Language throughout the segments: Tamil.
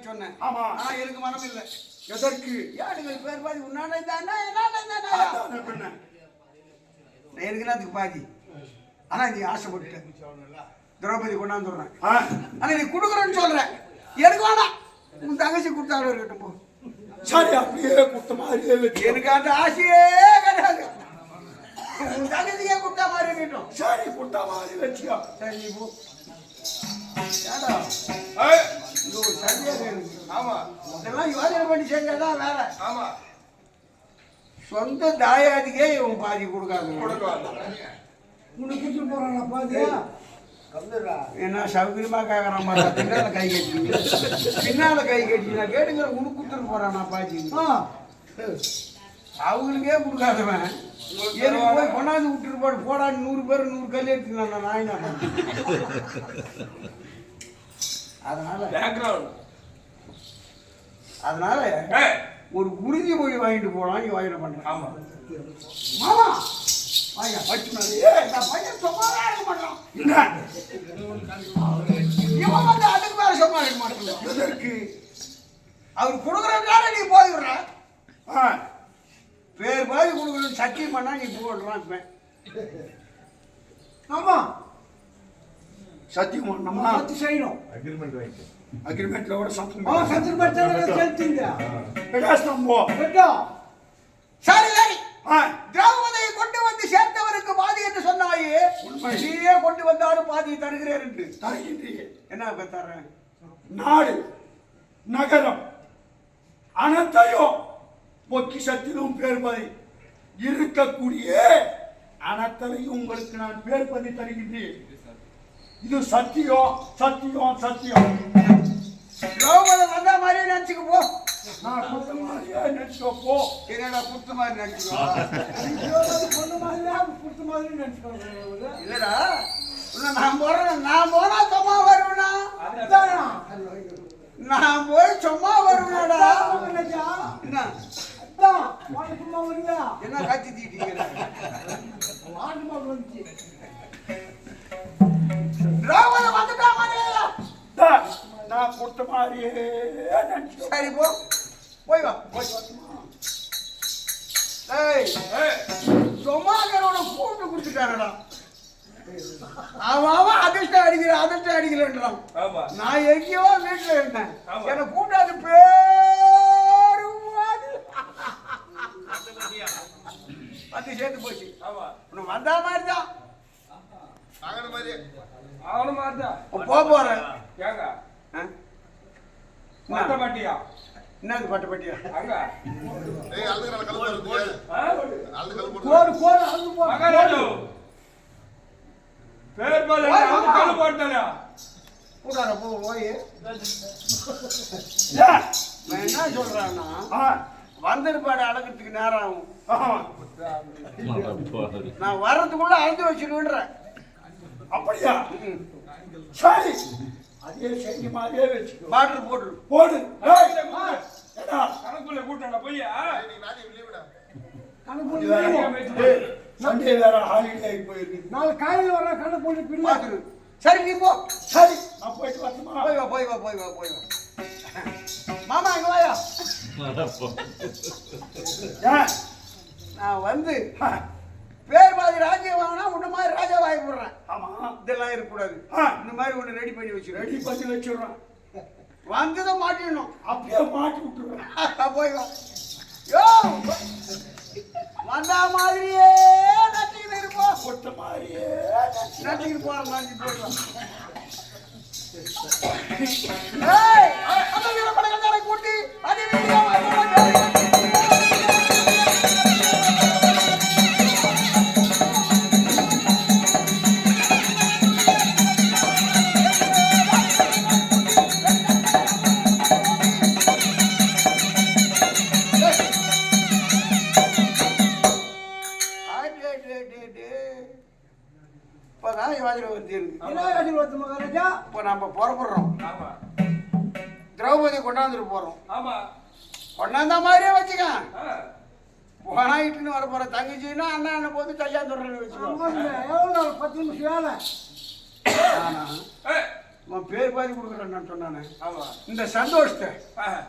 சொன்னேன். ஆமா. ஆனா எனக்கு மனம் இல்லை. எதற்கு? யாருங்கள் பேர் பாதி உன்னால தானே எனக்கு அதுக்கு பாதி. ஆனா நீ ஆசைப்பட்டு திரௌபதி கொண்டாந்துடுறேன். ஆனா நீ கொடுக்குறேன்னு சொல்றேன். எனக்கு வேணாம். உன் தங்கச்சி கொடுத்தாலும் இருக்கட்டும் போ. சரி, அப்படியே கொடுத்த மாதிரியே வச்சு. எனக்கு அந்த ஆசையே கிடையாது. உன் தங்கச்சியே கொடுத்தா மாதிரி இருக்கட்டும். சரி, கொடுத்த மாதிரி வச்சுக்கோ. சரி நீ போ. ஏடா இது ஒரு சரியாக இருக்கு. ஆமா, இதெல்லாம் யோசனை பண்ணி செஞ்சாதான் வேற. ஆமா. சொந்த தாயாதிக்கே இவன் பாதி கொடுக்காது. உனக்கு குடிச்சு போறானா பாதியா? என்ன சௌகரியமா கேட்கறான் பாரு. பின்னால கை கட்டி பின்னால கை கட்டி நான் கேட்டுக்கிற உனக்கு கொடுத்துட்டு போறான் நான் பாதி. அவங்களுக்கே கொடுக்காதவன் எனக்கு போய் கொண்டாந்து விட்டுட்டு போடு போடா. 100 பேர் 100 கல் எடுத்துக்கலாம் நான் நாயினா. அதனால ஒரு உறுதி மொழி வாங்கிட்டு போலாம். நீ வாங்கிட பண்றேன். ஆமா மாமா வாயா பச்சுனாலே பையன் சும்மாவே இருக்க மாட்டான். இவன் வந்து அதுக்கு மேல சும்மா இருக்க மாட்டான். எதற்கு? அவர் கொடுக்குறதுனால நீ போயிடுற. பேர் பாதி கொடுக்குறது சத்தியம் பண்ணா நீ போடுறான். ஆமா, சத்தியம் பண்ணணுமா? சத்தி செய்யணும். அக்ரிமெண்ட் வாங்கி அக்ரிமெண்ட்ல கூட சத்தம். சத்தியம் பண்றத செலுத்திங்க. பிரகாசம் போ. சரி சரி. திரௌபதியை கொண்டு வந்து சேர்த்தவருக்கு பாதி என்று சொன்னாயே. நீயே கொண்டு வந்தாலும் பாதி தருகிறேன் என்று தருகின்றீங்க. என்ன தர்றேன்? நாடு நகரம் அனைத்தையும் பொக்கிஷத்திலும் பேர்பதி இருக்கக்கூடிய அனைத்தையும் உங்களுக்கு நான் பேர்பதி தருகின்றேன். இது சத்தியம் சத்தியம் சத்தியம். திரௌபதி வந்த மாதிரியே நினைச்சுக்க போ. நான் கொடுத்த மாதிரியே நினைச்சுக்கோ போ. என்னடா கொடுத்த மாதிரி நினைச்சுக்கோ. பொண்ணு மாதிரியா கொடுத்த மாதிரி நினைச்சுக்கோ. இல்லடா நான் போறேன். நான் போனா சும்மா வருவேனா? நான் போய் சும்மா வருவேனாடா? என்ன சும்மா வருங்க. என்ன காட்சி தீட்டீங்க? திரௌபதி வந்துட்டா மாதிரியா? நான் கொடுத்த மாதிரியே நினைச்சுக்கோ. சரி போ போய் வா. சும்மாக்கிறோட கூட்டு குடிச்சுட்டானடா. அவன் அதிர்ஷ்டம் அடிக்கலன்றான். நான் எங்கேயோ வீட்டுல இருந்தேன். என்னை கூட்டாது பத்து சேர்த்து போச்சு. உனக்கு வந்தா மாதிரிதான் போறேன். என்னது பட்டப்பட்டியா? கூட்டார போ போய் என்ன சொல்றான்னா வந்திருப்பாடு அழகிறதுக்கு நேரம் ஆகும். நான் வர்றதுக்குள்ள அழுந்து வச்சிருவேன்றேன். அப்படியா? சரி, அதே செய்தி மாதிரியே வச்சுக்கோ. பாட்டில் போட்டு போடு. கணக்குள்ள கூட்டா போய் சண்டே வேற ஹாலிடே போயிருக்கு. நாளை காலையில் வர கணக்கு போட்டு பின்னாடி. சரி நீ போ. சரி நான் போயிட்டு வரணுமா? போய் வா. மாமா இங்க வாயா. நான் வந்து பேர் மாதிரி ராஜ்யம் வாங்கினா உன்ன மாதிரி ராஜா வாங்கி போடுறேன். ஆமா, இதெல்லாம் இருக்கக்கூடாது. இந்த மாதிரி ஒன்று ரெடி பண்ணி வச்சிடுறேன். வந்ததும் மாட்டிடணும். அப்படியே மாட்டி விட்டுருவேன். போய் வா. யோ வந்தா மாதிரியே நட்டிக்கிட்டு இருப்போம். கொட்ட மாதிரியே நட்டிக்கிட்டு போறோம். கூட்டி இப்போ நம்ம புறப்படுறோம். திரௌபதி கொண்டாந்துட்டு போறோம். கொண்டாந்த மாதிரியே வச்சுக்க. போனாயிட்டுன்னு வர போற தங்கச்சின்னா அண்ணா என்ன போது கல்யாணம் சொல்றேன்னு வச்சுக்கோ. 10 நிமிஷம் வேலை. உன் பேர் பாதி கொடுக்குறேன்னு நான் சொன்னானே ஆமா இந்த சந்தோஷத்தை ஆஹா.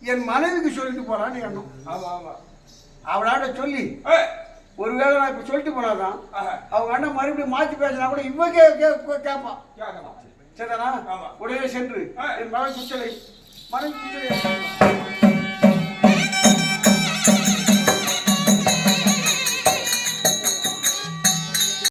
என் மனைவிக்கு சொல்லிட்டு போறான்னு எண்ணும் ஆமா ஆமா அவளாண்ட சொல்லி ஏய், ஒருவேளை நான் இப்ப சொல்லிட்டு போனாதான் ஆஹா. அவங்க அண்ணன் மறுபடியும் மாத்தி பேசினா கூட இவ கேட்பான் கேட்கலாம். சரிதானா ஆமா. உடனே சென்று ஆ. என் மனைவி குச்சலை